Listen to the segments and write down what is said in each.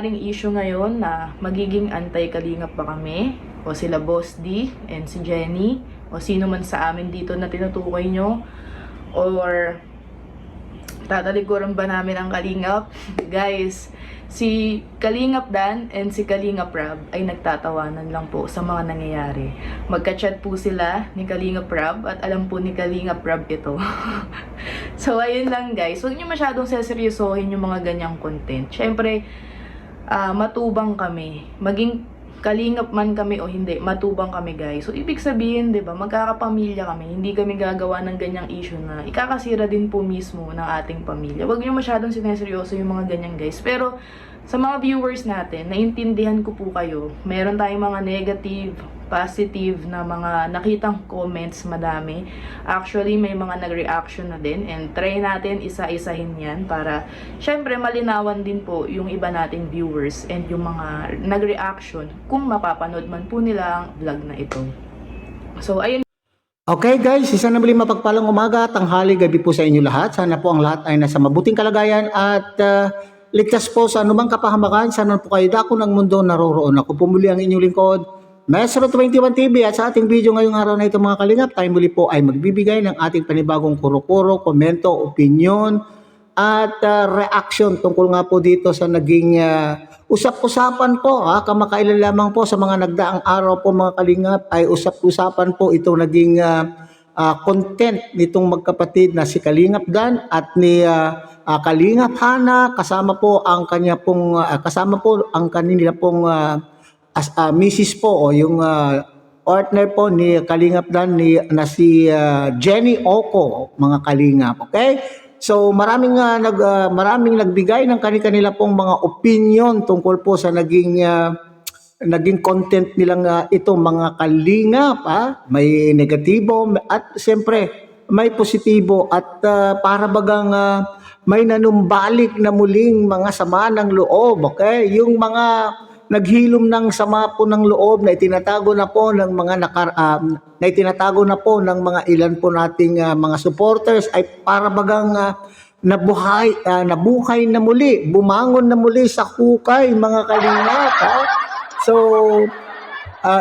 nangyayaring issue ngayon na magiging anti-kalingap ba kami? O sila Boss D and si Jenny? O sino man sa amin dito na tinutukoy nyo? Or tatalikuran ba namin ang kalingap? Guys, si Kalingap Dan and si Kalingap Rab ay nagtatawanan lang po sa mga nangyayari. Magka-chat po sila ni Kalingap Rab at alam po ni Kalingap Rab ito. So ayun lang guys, huwag nyo masyadong seryosohin yung mga ganyang content. Syempre, matubang kami. Maging kalingap man kami o hindi, matubang kami guys. So ibig sabihin, 'di ba, magkakapamilya kami. Hindi kami gagawa ng ganyang issue na ikakasira din po mismo ng ating pamilya. Huwag niyo masyadong sineryoso yung mga ganyan guys. Pero sa mga viewers natin, naintindihan ko po kayo. Meron tayong mga negative, positive na mga nakitang comments, madami. Actually, may mga nag-reaction na din and try natin isa-isahin yan para syempre malinawan din po yung iba nating viewers and yung mga nag-reaction kung mapapanood man po nila ang vlog na ito. So, ayun. Okay guys, isa na muli mapagpalang umaga, tanghali, gabi po sa inyo lahat. Sana po ang lahat ay nasa mabuting kalagayan at ligtas po sa anumang kapahamakan. Sana po kayo dako ng mundo naroroon. Ako po muli ang inyong lingkod, Maestro 21 TV, at sa ating video ngayong araw na ito mga kalingap, tayo muli po ay magbibigay ng ating panibagong kuro-kuro, komento, opinion at reaction tungkol nga po dito sa naging usap-usapan po. Kamakailan lamang po sa mga nagdaang araw po mga kalingap ay usap-usapan po itong naging content nitong magkapatid na si Kalingap Dan at ni Kalingap Hana, kasama po ang kanya pong kanila pong Mrs. po o yung partner po ni Kalingap Dan na si Jenny Oco, mga kalingap. Okay? So maraming nagbigay ng kanila pong mga opinion tungkol po sa naging content nilang itong mga kalingap. May negatibo at siyempre may positibo at para bagang may nanumbalik na muling mga sama ng loob. Okay? Yung mga naghilom ng sama po ng loob na itinatago na po ng mga ilan po nating mga supporters ay para bagang nabuhay na muli, bumangon na muli sa hukay mga kalingap. So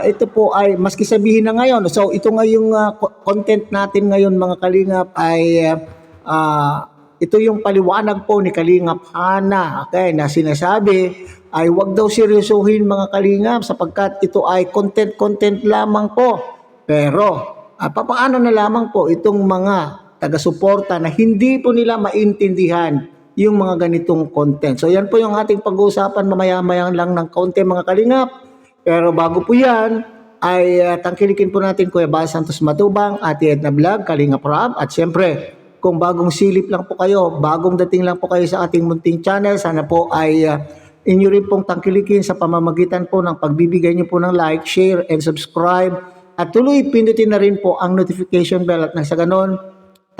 ito po ay maski sabihin na ngayon. So ito nga yung content natin ngayon mga kalingap ay ito yung paliwanag po ni Kalingap Hana, okay, na sinasabi ay wag daw seryosohin mga kalingap sapagkat ito ay content lamang po. Pero papaano na lamang po itong mga taga-suporta na hindi po nila maintindihan yung mga ganitong content. So yan po yung ating pag-uusapan mamaya-maya lang ng kaunti mga kalingap. Pero bago po yan ay tangkilikin po natin Kuya Bal Santos Matubang, Ate Edna Vlog, Kalingap Rab, at siyempre kung bagong silip lang po kayo, bagong dating lang po kayo sa ating munting channel, sana po ay inyo rin pong tangkilikin sa pamamagitan po ng pagbibigay nyo po ng like, share, and subscribe. At tuloy pindutin na rin po ang notification bell at nang sa ganon,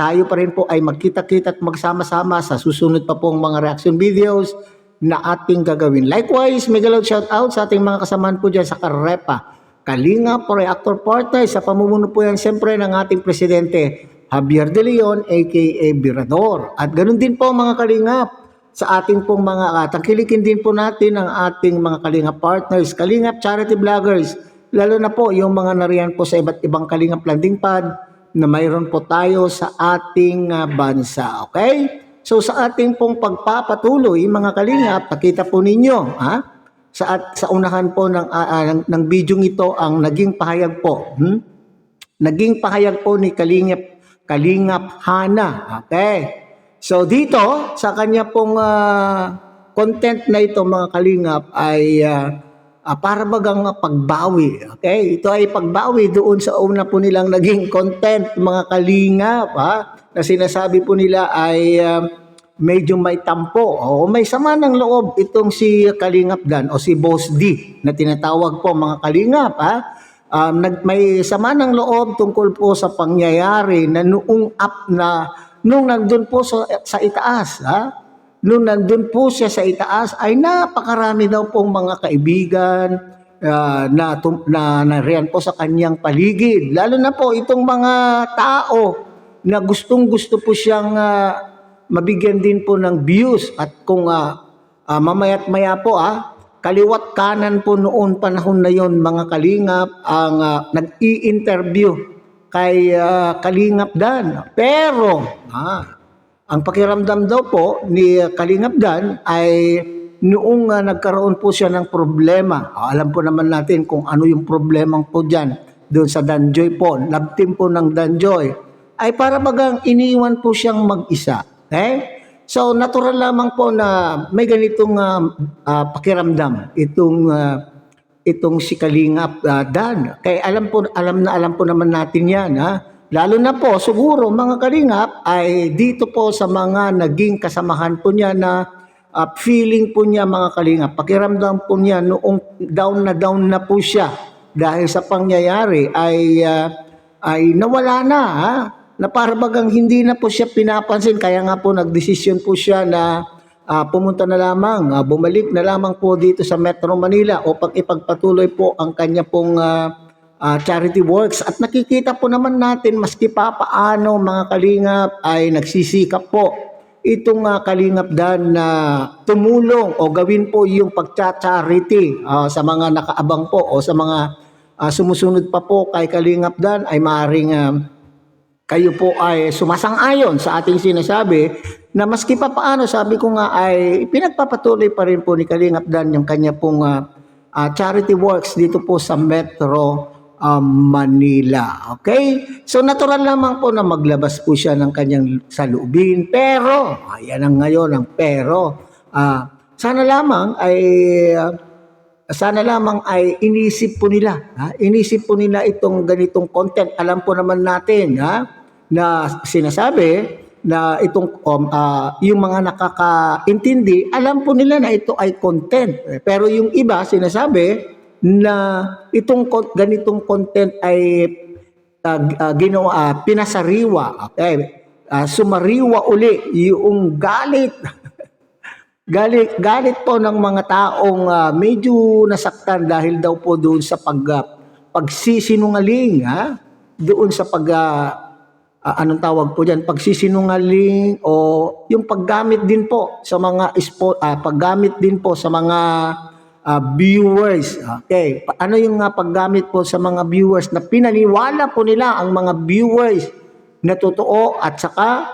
tayo pa rin po ay magkita-kita at magsama-sama sa susunod pa pong mga reaction videos na ating gagawin. Likewise, mega loud shout out sa ating mga kasamahan po dyan sa Karepa, Kalingap Reactor Partner, sa pamumuno po yan siyempre ng ating presidente, Javier De Leon aka Birador. At ganoon din po mga kalingap sa ating pong mga tangkilikin din po natin ang ating mga kalingap partners, kalingap charity vloggers, lalo na po yung mga nariyan po sa iba't ibang kalingap landing pad na mayroon po tayo sa ating bansa. Okay? So sa ating pong pagpapatuloy mga kalingap, nakita po ninyo sa unahan po ng video ito ang naging pahayag po. Naging pahayag po ni Kalingap Hana. Okay. So dito sa kanya pong content na ito mga kalingap ay para bagang pagbawi. Okay? Ito ay pagbawi doon sa una po nilang naging content mga kalingap na sinasabi po nila ay medyo may tampo o may sama ng loob itong si Kalingap Dan o si Boss D na tinatawag po mga kalingap. May sama ng loob tungkol po sa pangyayari na nung nandun po sa itaas. Nung nandun po siya sa itaas ay napakarami daw pong mga kaibigan na nariyan po sa kanyang paligid. Lalo na po itong mga tao na gustong-gusto po siyang mabigyan din po ng views at kung Mamaya't maya po kaliwat kanan po noon panahon na yon mga kalingap ang nag-i-interview kay Kalingap Dan. Pero ang pakiramdam daw po ni Kalingap Dan ay noong nagkaroon po siya ng problema. Alam po naman natin kung ano yung problemang po dyan doon sa Danjoy po. Love team po ng Danjoy ay para bagang iniwan po siyang mag-isa. Okay? So natural lamang po na may ganitong pakiramdam itong si Kalingap Dan. Kaya alam po naman natin 'yan Lalo na po siguro mga Kalingap ay dito po sa mga naging kasamahan po niya na feeling po niya mga Kalingap. Pakiramdam po niya noong down na po siya dahil sa pangyayari ay nawala na para bagang hindi na po siya pinapansin. Kaya nga po nagdesisyon po siya na pumunta na lamang, bumalik na lamang po dito sa Metro Manila upang ipagpatuloy po ang kanya pong charity works. At nakikita po naman natin maski pa paano mga Kalingap ay nagsisikap po itong Kalingap Dan na tumulong o gawin po yung pagcha-charity sa mga nakaabang po o sa mga sumusunod pa po kay Kalingap Dan ay maaaring kayo po ay sumasang-ayon sa ating sinasabi na maski pa paano, sabi ko nga ay pinagpapatuloy pa rin po ni Kalingap Dan yung kanya pong charity works dito po sa Metro Manila. Okay? So natural lamang po na maglabas po siya ng kanyang saloobin. Pero, ayan ang ngayon ang pero. Sana lamang ay inisip po nila. Inisip po nila itong ganitong content. Alam po naman natin na sinasabi na itong yung mga nakakaintindi, alam po nila na ito ay content. Pero yung iba sinasabi na itong ganitong content ay pinasariwa. Okay? Sumariwa uli yung galit. galit po ng mga taong medyo nasaktan dahil daw po doon sa pagsisinungaling, doon sa anong tawag po diyan, pagsisinungaling o yung paggamit din po sa mga viewers. Okay, ano yung paggamit po sa mga viewers na pinaniwala po nila ang mga viewers na totoo at saka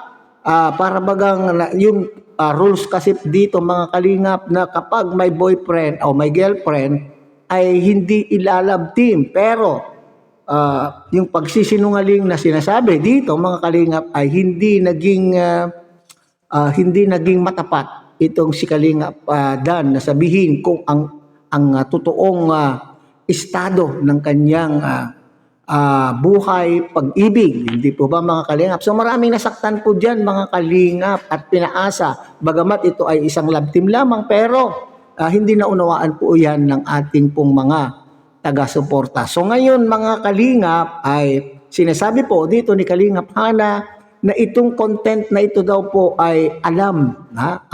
para bagang yung rules kasi dito mga Kalingap na kapag may boyfriend o may girlfriend ay hindi ilalab team. Pero yung pagsisinungaling na sinasabi dito mga Kalingap ay hindi naging matapat itong si Kalingap Dan na sabihin kung ang totoong estado ng kanyang buhay, pag-ibig. Hindi po ba mga Kalingap? So maraming nasaktan po dyan mga Kalingap at pinaasa. Bagamat ito ay isang love team lamang pero hindi naunawaan po yan ng ating pong mga taga-suporta. So ngayon mga Kalingap ay sinasabi po dito ni Kalingap Hana na itong content na ito daw po ay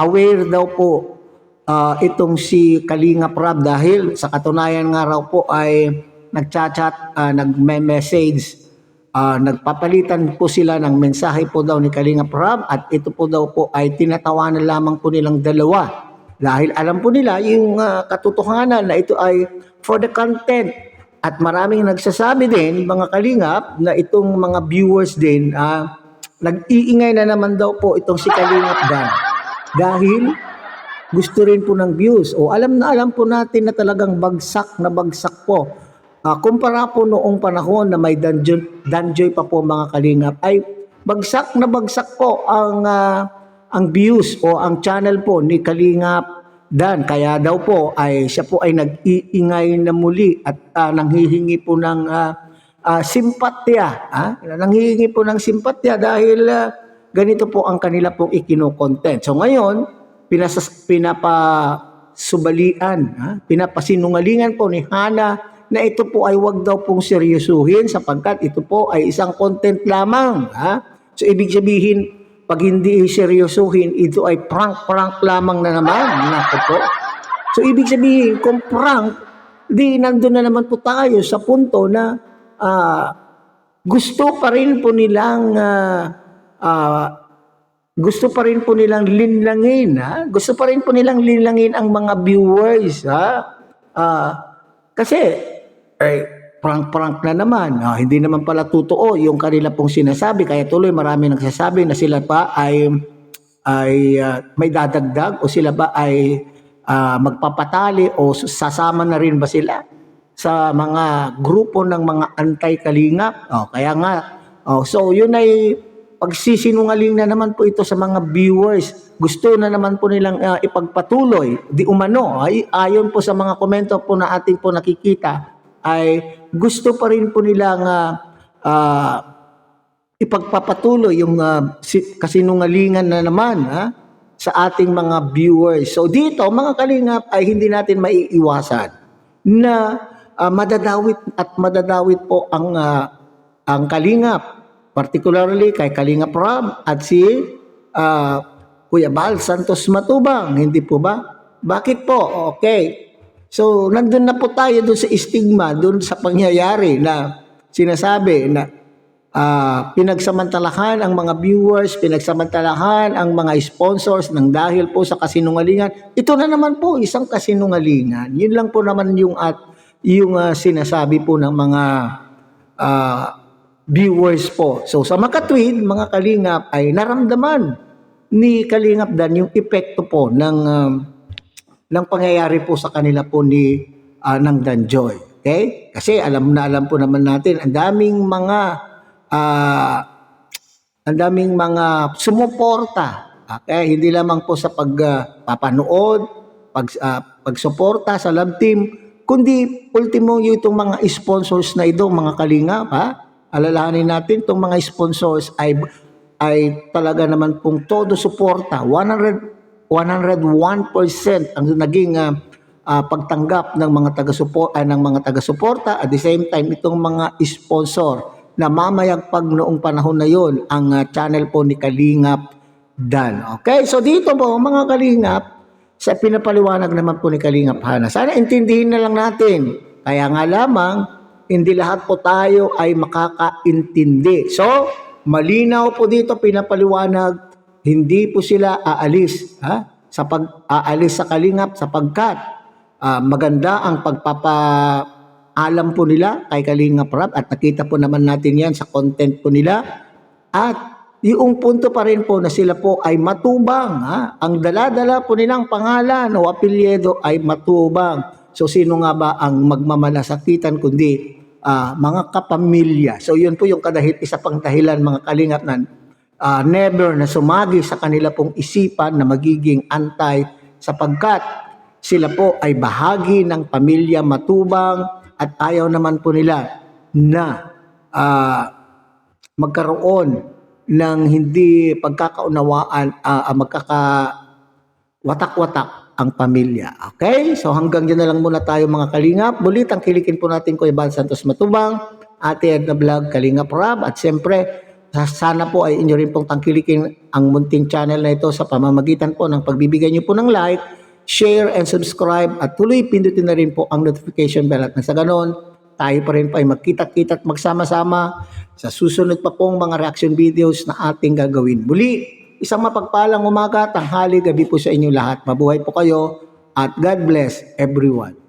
aware daw po itong si Kalingap Rab dahil sa katunayan nga raw po ay nagchat-chat, nagme-message, nagpapalitan po sila ng mensahe po daw ni Kalingap Rab at ito po daw po ay tinatawanan lamang po nilang dalawa dahil alam po nila yung katotohanan na ito ay for the content. At maraming nagsasabi din mga Kalingap na itong mga viewers din nag-iingay na naman daw po itong si Kalingap Dan dahil gusto rin po ng views. O alam po natin na talagang bagsak na bagsak po. Kumpara po noong panahon na may Danjoy pa po mga Kalingap ay bagsak na bagsak po ang views o ang channel po ni Kalingap Dan. Kaya daw po ay siya po ay nag-iingay na muli at nanghihingi po ng simpatya. Nanghihingi po ng simpatya dahil ganito po ang kanila pong ikino-content. So ngayon, pinapasinungalingan po ni Hana na ito po ay wag daw pong seryosuhin sapagkat ito po ay isang content lamang. So ibig sabihin, pag hindi seryosuhin, ito ay prank lamang na naman. Po. So ibig sabihin, kung prank, di nandun na naman po tayo sa punto na gusto pa rin po nilang gusto pa rin po nilang linlangin, ha? Gusto pa rin po nilang linlangin ang mga viewers, ha? Kasi, prank-prank na naman. Hindi naman pala totoo yung kanila pong sinasabi. Kaya tuloy marami nagsasabi na sila pa ay may dadagdag o sila ba ay magpapatali o sasama na rin ba sila sa mga grupo ng mga anti-kalingap. Kaya nga, so yun ay pagsisinungaling na naman po ito sa mga viewers. Gusto na naman po nilang ipagpatuloy. Di umano, ay ayon po sa mga komento po na ating po nakikita, ay gusto pa rin po nilang ipagpapatuloy yung kasinungalingan na naman sa ating mga viewers. So dito, mga kalingap, ay hindi natin maiiwasan na madadawit po ang kalingap, particularly kay Kalingap Rob at si Kuya Bal Santos Matubang, hindi po ba? Bakit po? Okay. So nandun na po tayo dun sa stigma, dun sa pangyayari na sinasabi na pinagsamantalahan ang mga viewers, pinagsamantalahan ang mga sponsors ng dahil po sa kasinungalingan. Ito na naman po isang kasinungalingan. Yun lang po naman yung sinasabi po ng mga viewers po. So sa makatwid, mga kalingap, ay naramdaman ni Kalingap Dan yung epekto po ng pangyayari po sa kanila po ng Danjoy. Okay? Kasi alam po naman natin, ang daming mga sumuporta. Okay? Hindi lamang po sa pagpapanood, pagsuporta sa love team, kundi ultimo yung itong mga sponsors na ito, mga kalingap, alalahanin natin itong mga sponsors ay talaga naman pong todo suporta. 101% ang naging pagtanggap ng mga taga-suporta, at the same time itong mga sponsor na mamayagpag noong panahon na yon ang channel po ni Kalingap Dan. Okay, so dito po mga kalingap, sa pinapaliwanag naman po ni Kalingap Hana, sana intindihin na lang natin. Kaya nga lamang, hindi lahat po tayo ay makakaintindi. So, malinaw po dito pinapaliwanag, hindi po sila aalis sa pag-aalis sa Kalingap sapagkat maganda ang pagpapaalam po nila kay Kalingap Rob at nakita po naman natin yan sa content po nila. At yung punto pa rin po na sila po ay matubang. Ang dala-dala po nilang pangalan o apelyido ay matubang. So sino nga ba ang magmamalasakitan kundi mga kapamilya. So yun po yung isa pang dahilan, mga kalingap, na never na sumagi sa kanila pong isipan na magiging antay sapagkat sila po ay bahagi ng pamilya Matubang at ayaw naman po nila na magkaroon ng hindi pagkakaunawaan, magkakawatak-watak ang pamilya. Okay? So hanggang dyan na lang muna tayo, mga kalingap. Muli tangkilikin po natin Kuya Bal Santos Matubang, Ate Edna Vlog, Kalingap Rob, at siyempre sana po ay inyo rin pong tangkilikin ang munting channel na ito sa pamamagitan po ng pagbibigay nyo po ng like, share, and subscribe, at tuloy pindutin na rin po ang notification bell at sa ganon, tayo pa rin po ay magkita-kita at magsama-sama sa susunod pa pong mga reaction videos na ating gagawin. Muli, isang mapagpalang umaga, tanghali, gabi po sa inyo lahat. Mabuhay po kayo at God bless everyone.